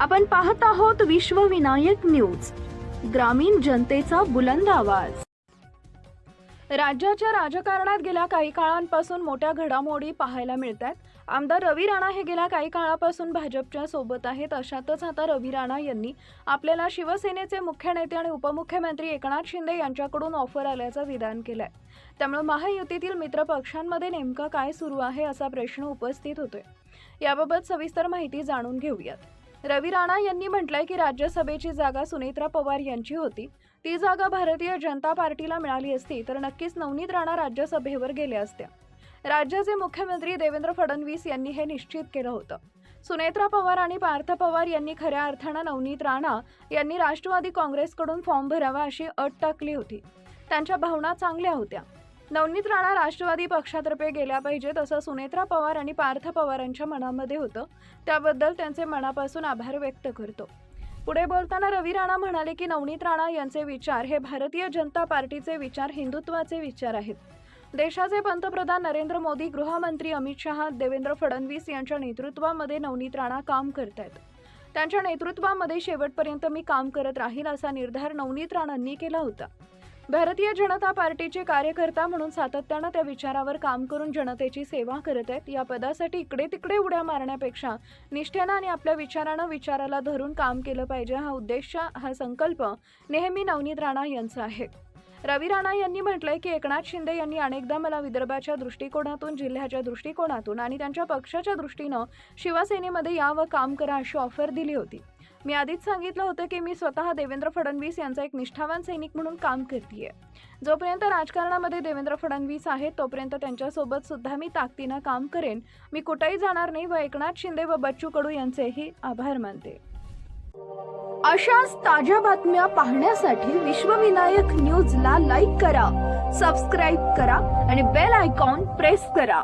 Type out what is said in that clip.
आपण पाहत आहोत विश्वविनायक न्यूज, ग्रामीण जनतेचा बुलंद आवाज। राज्याच्या राजकारणात गेल्या काही काळांपासून मोठ्या घडामोडी पाहायला मिळतात। आमदार रवी राणा हे गेल्या काही काळापासून भाजपच्या सोबत आहेत। अशातच आता रवी राणा यांनी आपल्याला शिवसेनेचे मुख्य नेते आणि उपमुख्यमंत्री एकनाथ शिंदे यांच्याकडून ऑफर आल्याचं विधान केलंय। त्यामुळे महायुतीतील मित्र पक्षांमध्ये नेमकं काय सुरू आहे असा प्रश्न उपस्थित होतोय। याबाबत सविस्तर माहिती जाणून घेऊयात। रवी राणा यांनी म्हटलंय की राज्यसभेची जागा सुनेत्रा पवार यांची होती, ती जागा भारतीय जनता पार्टीला मिळाली असती तर नक्कीच नवनीत राणा राज्यसभेवर गेल्या असत्या। राज्याचे मुख्यमंत्री देवेंद्र फडणवीस यांनी हे निश्चित केलं होतं। सुनेत्रा पवार आणि पार्थ पवार यांनी खऱ्या अर्थानं नवनीत राणा यांनी राष्ट्रवादी काँग्रेसकडून फॉर्म भरावा अशी अट टाकली होती। त्यांच्या भावना चांगल्या होत्या। नवनीत राणा राष्ट्रवादी पक्षातर्फे गेल्या पाहिजेत असं सुनेत्रा पवार आणि पार्थ पवारांच्या मनामध्ये होतं। त्याबद्दल त्यांचे मनापासून आभार व्यक्त करतो। पुढे बोलताना रवी राणा म्हणाले की नवनीत राणा यांचे विचार हे भारतीय जनता पार्टीचे विचार हिंदुत्वाचे विचार आहेत। देशाचे पंतप्रधान नरेंद्र मोदी, गृहमंत्री अमित शहा, देवेंद्र फडणवीस यांच्या नेतृत्वामध्ये नवनीत राणा काम करतायत। त्यांच्या नेतृत्वामध्ये शेवटपर्यंत मी काम करत राहील असा निर्धार नवनीत राणांनी केला होता। भारतीय जनता पार्टीचे कार्यकर्ता म्हणून सातत्यानं त्या विचारावर काम करून जनतेची सेवा करत आहेत। या पदासाठी इकडे तिकडे उड्या मारण्यापेक्षा निष्ठेनं आणि आपल्या विचाराला धरून काम केलं पाहिजे, हा उद्देश, हा संकल्प नेहमी नवनीत राणा यांचा आहे। रवी राणा यांनी म्हटलंय की एकनाथ शिंदे यांनी अनेकदा मला विदर्भाच्या दृष्टिकोनातून, जिल्ह्याच्या दृष्टिकोनातून आणि त्यांच्या पक्षाच्या दृष्टीनं शिवसेनेमध्ये यावं, काम करा अशी ऑफर दिली होती। मी आधीच सांगितलं होतं की मी स्वतः देवेंद्र फडणवीस यांचा एक निष्ठावान सैनिक म्हणून काम करतेय। जोपर्यंत राजकारणामध्ये देवेंद्र फडणवीस आहेत तोपर्यंत त्यांच्यासोबत सुद्धा मी ताकदीनं काम करेन। मी कुठेही जाणार नाही व एकनाथ शिंदे व बच्चू कडू यांचेही आभार मानते। अशाच ताज्या बातम्या पाहण्यासाठी विश्वविनायक न्यूजला लाईक करा, सबस्क्राईब करा आणि बेल आयकॉन प्रेस करा।